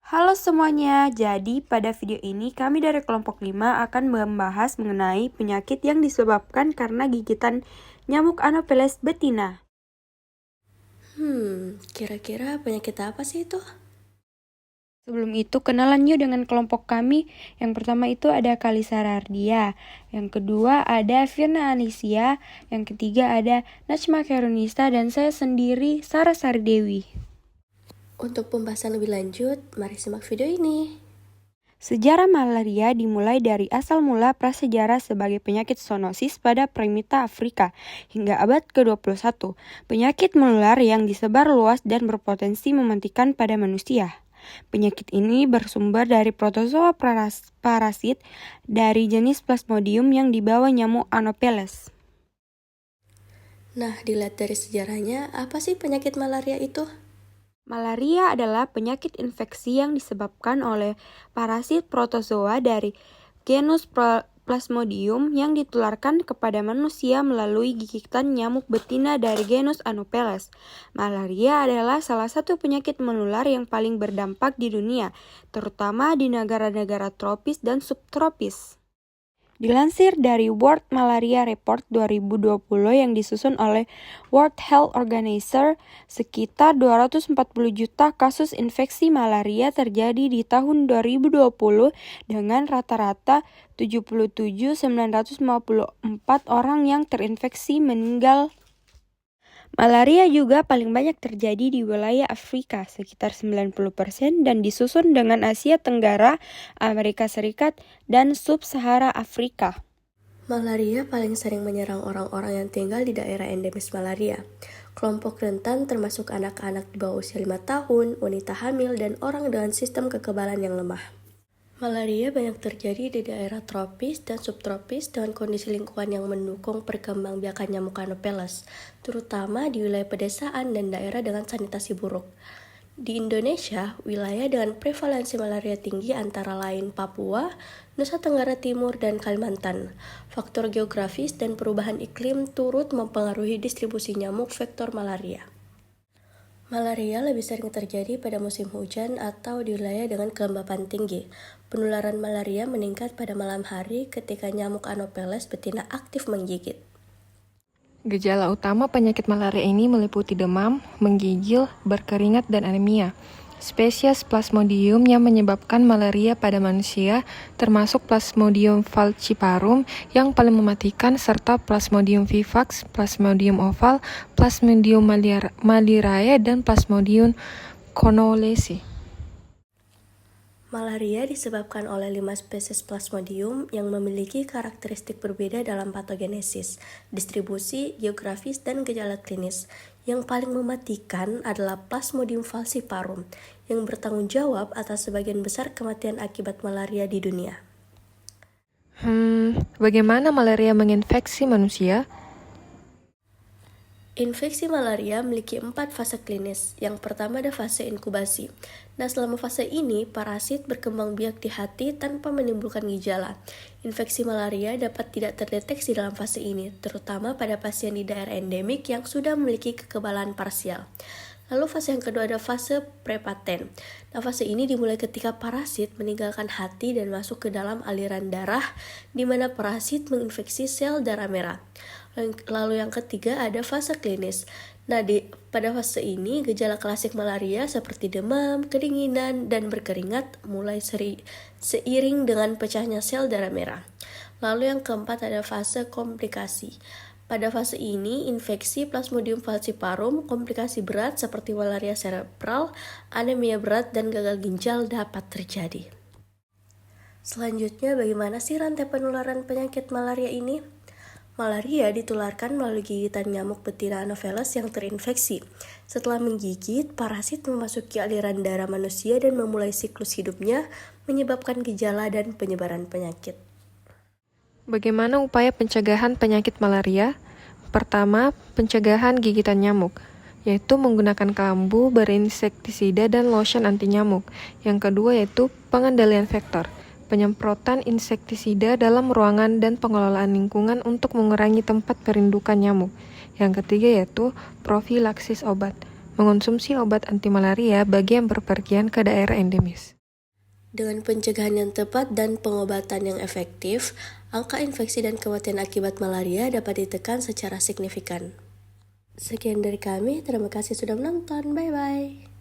Halo semuanya, jadi pada video ini kami dari kelompok 5 akan membahas mengenai penyakit yang disebabkan karena gigitan nyamuk Anopheles betina. Kira-kira penyakit apa sih itu? Sebelum itu kenalan yuk dengan kelompok kami. Yang pertama itu ada Kalisa Rardia, yang kedua ada Firna Anisia, yang ketiga ada Najma Khairunisa, dan saya sendiri Sarah Sardewi. Untuk pembahasan lebih lanjut, mari simak video ini. Sejarah malaria dimulai dari asal mula prasejarah sebagai penyakit zoonosis pada primata Afrika hingga abad ke-21. Penyakit menular yang disebar luas dan berpotensi mematikan pada manusia. Penyakit ini bersumber dari protozoa parasit dari jenis Plasmodium yang dibawa nyamuk Anopheles. Nah, dilihat dari sejarahnya, apa sih penyakit malaria itu? Malaria adalah penyakit infeksi yang disebabkan oleh parasit protozoa dari genus Plasmodium yang ditularkan kepada manusia melalui gigitan nyamuk betina dari genus Anopheles. Malaria adalah salah satu penyakit menular yang paling berdampak di dunia, terutama di negara-negara tropis dan subtropis. Dilansir dari World Malaria Report 2020 yang disusun oleh World Health Organization, sekitar 240 juta kasus infeksi malaria terjadi di tahun 2020 dengan rata-rata 77.954 orang yang terinfeksi meninggal. Malaria juga paling banyak terjadi di wilayah Afrika, sekitar 90%, dan disusun dengan Asia Tenggara, Amerika Serikat, dan Sub-Sahara Afrika. Malaria paling sering menyerang orang-orang yang tinggal di daerah endemis malaria. Kelompok rentan termasuk anak-anak di bawah usia 5 tahun, wanita hamil, dan orang dengan sistem kekebalan yang lemah. Malaria banyak terjadi di daerah tropis dan subtropis dengan kondisi lingkungan yang mendukung perkembangbiakan nyamuk Anopheles, terutama di wilayah pedesaan dan daerah dengan sanitasi buruk. Di Indonesia, wilayah dengan prevalensi malaria tinggi antara lain Papua, Nusa Tenggara Timur, dan Kalimantan. Faktor geografis dan perubahan iklim turut mempengaruhi distribusi nyamuk vektor malaria. Malaria lebih sering terjadi pada musim hujan atau di wilayah dengan kelembapan tinggi. Penularan malaria meningkat pada malam hari ketika nyamuk Anopheles betina aktif menggigit. Gejala utama penyakit malaria ini meliputi demam, menggigil, berkeringat, dan anemia. Spesies Plasmodium yang menyebabkan malaria pada manusia termasuk Plasmodium falciparum yang paling mematikan serta Plasmodium vivax, Plasmodium oval, Plasmodium malirae, dan Plasmodium conolesi. Malaria disebabkan oleh 5 spesies Plasmodium yang memiliki karakteristik berbeda dalam patogenesis, distribusi, geografis, dan gejala klinis. Yang paling mematikan adalah Plasmodium falciparum, yang bertanggung jawab atas sebagian besar kematian akibat malaria di dunia. Bagaimana malaria menginfeksi manusia? Infeksi malaria memiliki 4 fase klinis. Yang pertama ada fase inkubasi. Nah, selama fase ini, parasit berkembang biak di hati tanpa menimbulkan gejala. Infeksi malaria dapat tidak terdeteksi dalam fase ini, terutama pada pasien di daerah endemik yang sudah memiliki kekebalan parsial. Lalu fase yang kedua ada fase prepaten. Nah, fase ini dimulai ketika parasit meninggalkan hati dan masuk ke dalam aliran darah, di mana parasit menginfeksi sel darah merah. Lalu yang ketiga ada fase klinis. Nah, pada fase ini gejala klasik malaria seperti demam, kedinginan, dan berkeringat mulai seiring dengan pecahnya sel darah merah. Lalu yang keempat ada fase komplikasi. Pada fase ini, infeksi Plasmodium falciparum, komplikasi berat seperti malaria cerebral, anemia berat, dan gagal ginjal dapat terjadi. Selanjutnya, bagaimana sih rantai penularan penyakit malaria ini? Malaria ditularkan melalui gigitan nyamuk betina Anopheles yang terinfeksi. Setelah menggigit, parasit memasuki aliran darah manusia dan memulai siklus hidupnya, menyebabkan gejala dan penyebaran penyakit. Bagaimana upaya pencegahan penyakit malaria? Pertama, pencegahan gigitan nyamuk, yaitu menggunakan kelambu berinsektisida dan lotion anti nyamuk. Yang kedua yaitu pengendalian vektor, penyemprotan insektisida dalam ruangan dan pengelolaan lingkungan untuk mengurangi tempat perindukan nyamuk. Yang ketiga yaitu profilaksis obat, mengonsumsi obat anti malaria bagi yang berpergian ke daerah endemis. Dengan pencegahan yang tepat dan pengobatan yang efektif, angka infeksi dan kematian akibat malaria dapat ditekan secara signifikan. Sekian dari kami, terima kasih sudah menonton, bye-bye.